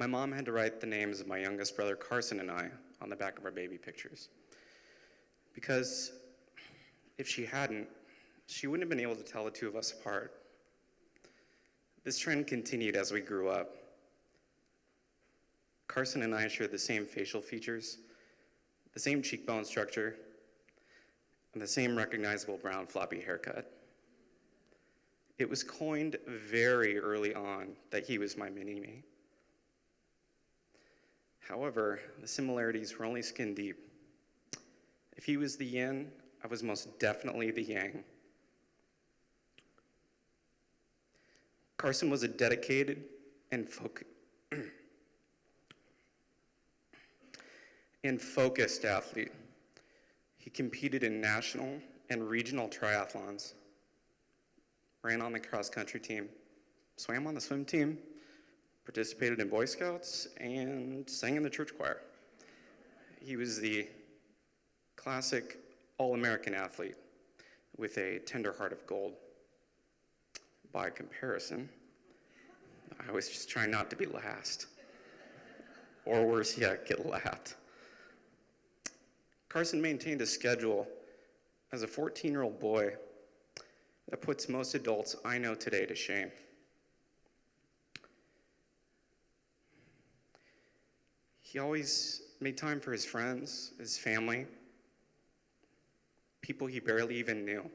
My mom had to write the names of my youngest brother Carson and I on the back of our baby pictures. Because if she hadn't, she wouldn't have been able to tell the two of us apart. This trend continued as we grew up. Carson and I shared the same facial features, the same cheekbone structure, and the same recognizable brown floppy haircut. It was coined very early on that he was my mini-me. However, the similarities were only skin deep. If he was the yin, I was most definitely the yang. Carson was a dedicated and focused athlete. He competed in national and regional triathlons, ran on the cross-country team, swam on the swim team, participated in Boy Scouts, and sang in the church choir. He was the classic all-American athlete with a tender heart of gold. By comparison, I was just trying not to be last, or worse yet, get laughed. Carson maintained a schedule as a 14-year-old boy that puts most adults I know today to shame. He always made time for his friends, his family, people he barely even knew.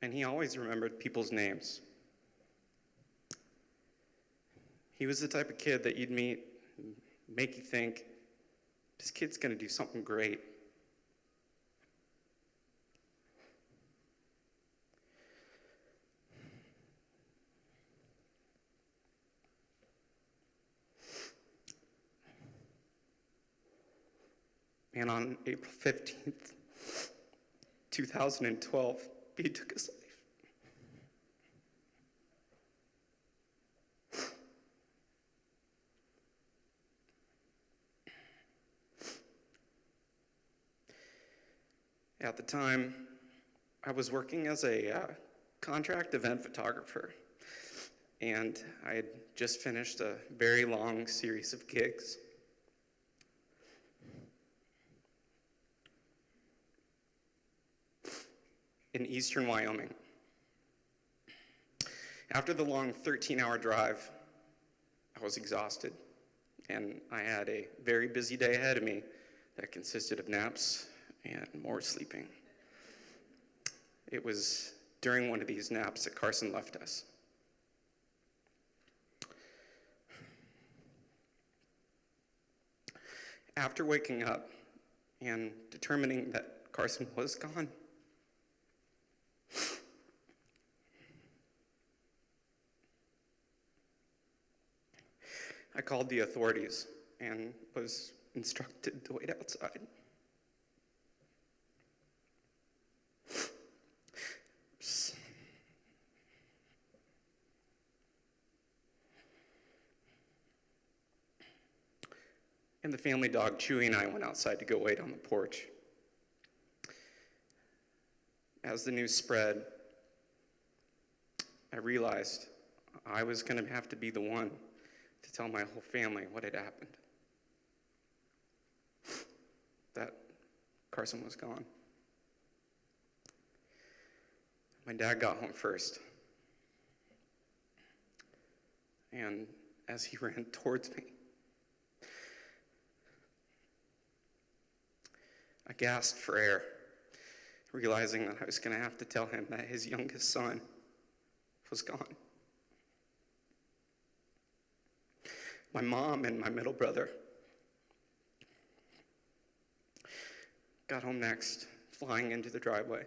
And he always remembered people's names. He was the type of kid that you'd meet, make you think, this kid's gonna do something great. And on April 15th, 2012, he took his life. At the time, I was working as a contract event photographer, and I had just finished a very long series of gigs. In eastern Wyoming. After the long 13-hour drive, I was exhausted, and I had a very busy day ahead of me that consisted of naps and more sleeping. It was during one of these naps that Carson left us. After waking up and determining that Carson was gone, I called the authorities and was instructed to wait outside. And the family dog, Chewy, and I went outside to go wait on the porch. As the news spread, I realized I was going to have to be the one to tell my whole family what had happened. That Carson was gone. My dad got home first. And as he ran towards me, I gasped for air, realizing that I was going to have to tell him that his youngest son was gone. My mom and my middle brother got home next, flying into the driveway.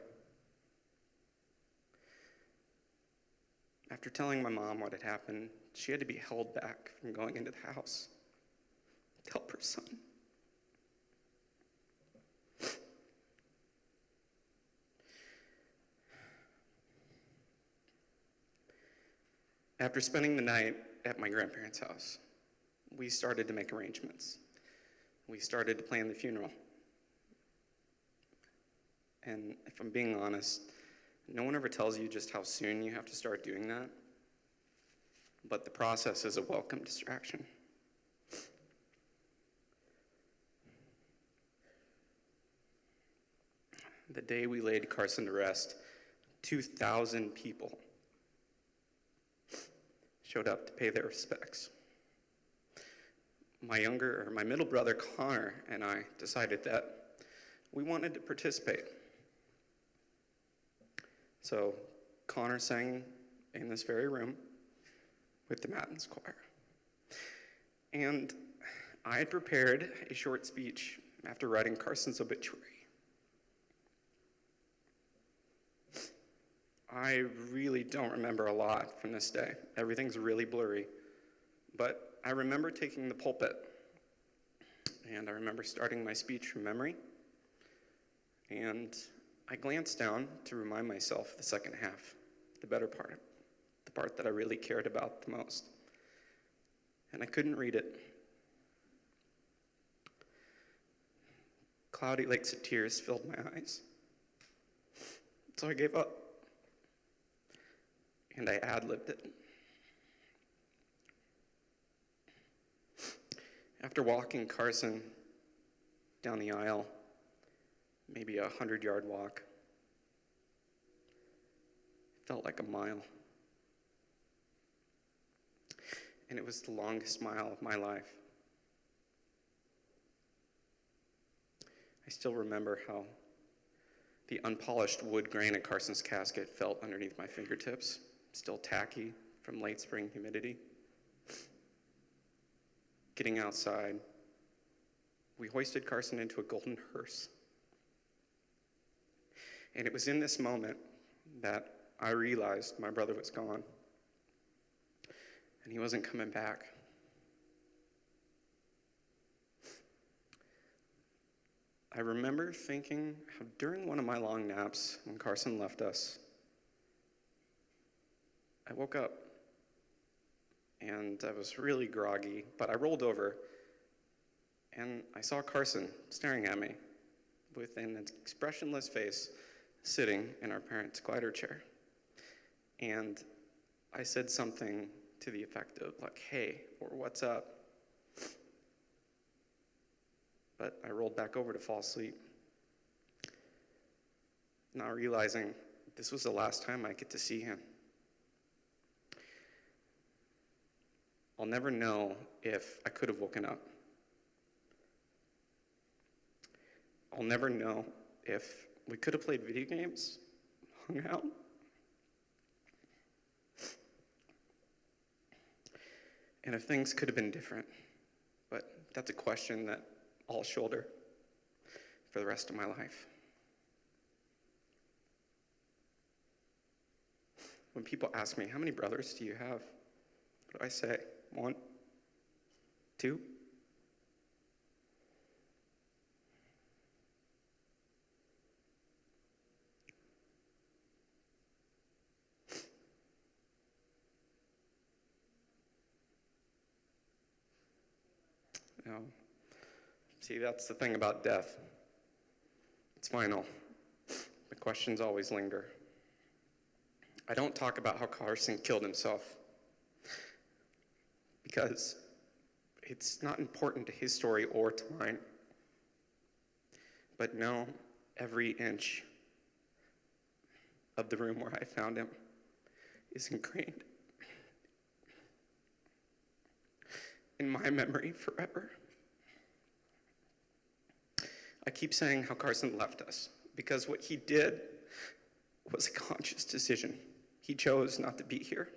After telling my mom what had happened, she had to be held back from going into the house to help her son. After spending the night at my grandparents' house, we started to make arrangements. We started to plan the funeral. And if I'm being honest, no one ever tells you just how soon you have to start doing that. But the process is a welcome distraction. the day we laid Carson to rest, 2,000 people showed up to pay their respects. My middle brother Connor and I decided that we wanted to participate. So Connor sang in this very room with the Matins Choir. And I had prepared a short speech after writing Carson's obituary. I really don't remember a lot from this day. Everything's really blurry. But I remember taking the pulpit, and I remember starting my speech from memory, and I glanced down to remind myself of the second half, the better part, the part that I really cared about the most. And I couldn't read it. Cloudy lakes of tears filled my eyes. So I gave up, and I ad-libbed it. After walking Carson down the aisle, maybe a 100-yard walk, it felt like a mile. And it was the longest mile of my life. I still remember how the unpolished wood grain in Carson's casket felt underneath my fingertips, still tacky from late spring humidity. Getting outside, we hoisted Carson into a golden hearse. And it was in this moment that I realized my brother was gone, and he wasn't coming back. I remember thinking how during one of my long naps, when Carson left us, I woke up and I was really groggy, but I rolled over and I saw Carson staring at me with an expressionless face sitting in our parents' glider chair. And I said something to the effect of like, "Hey," or "What's up?" But I rolled back over to fall asleep, not realizing this was the last time I get to see him. I'll never know if I could have woken up. I'll never know if we could have played video games, hung out. And if things could have been different. But that's a question that I'll shoulder for the rest of my life. When people ask me, "How many brothers do you have?" What do I say? 1? 2? No. See, that's the thing about death. It's final. The questions always linger. I don't talk about how Carson killed himself because it's not important to his story or to mine. But no, every inch of the room where I found him is ingrained in my memory forever. I keep saying how Carson left us because what he did was a conscious decision. He chose not to be here.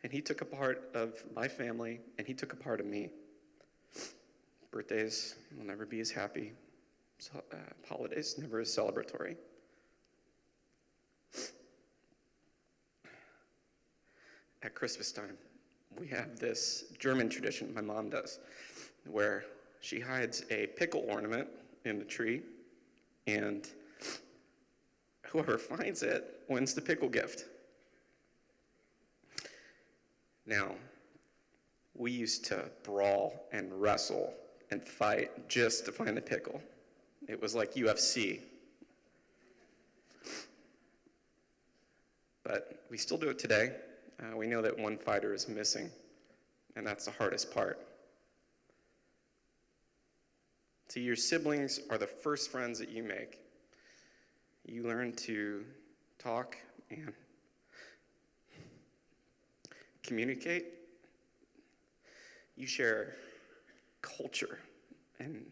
And he took a part of my family, and he took a part of me. Birthdays will never be as happy. Holidays never as celebratory. At Christmas time, we have this German tradition, my mom does, where she hides a pickle ornament in the tree, and whoever finds it wins the pickle gift. Now, we used to brawl and wrestle and fight just to find the pickle. It was like UFC. But we still do it today. We know that one fighter is missing, and that's the hardest part. See, your siblings are the first friends that you make. You learn to talk and communicate. You share culture and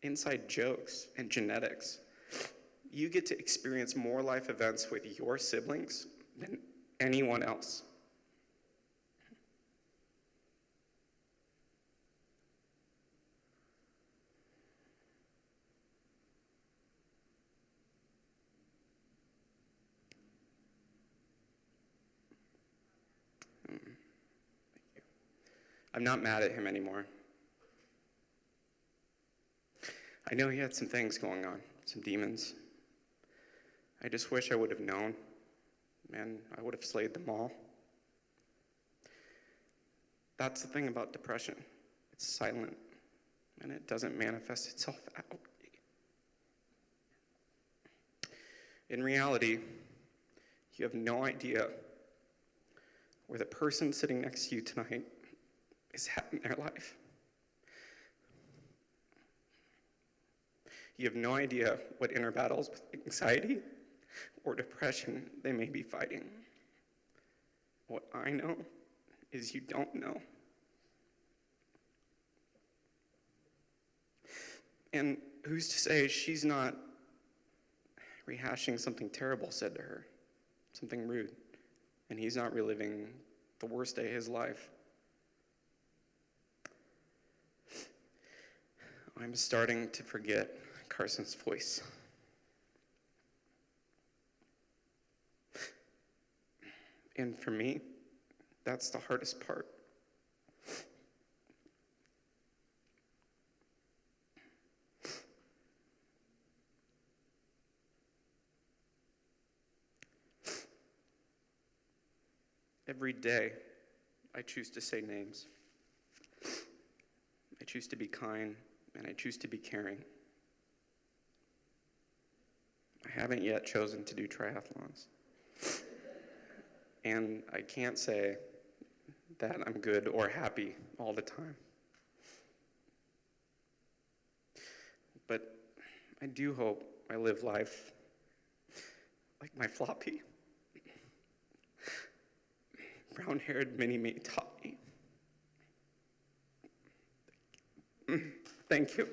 inside jokes and genetics. You get to experience more life events with your siblings than anyone else. I'm not mad at him anymore. I know he had some things going on, some demons. I just wish I would have known, and I would have slayed them all. That's the thing about depression. It's silent, and it doesn't manifest itself out. In reality, you have no idea where the person sitting next to you tonight is at in their life. You have no idea what inner battles with anxiety or depression they may be fighting. What I know is you don't know. And who's to say she's not rehashing something terrible said to her, something rude, and he's not reliving the worst day of his life. I'm starting to forget Carson's voice. And for me, that's the hardest part. Every day, I choose to say names. I choose to be kind, and I choose to be caring. I haven't yet chosen to do triathlons. And I can't say that I'm good or happy all the time. But I do hope I live life like my floppy, brown-haired mini-me taught me. Thank you.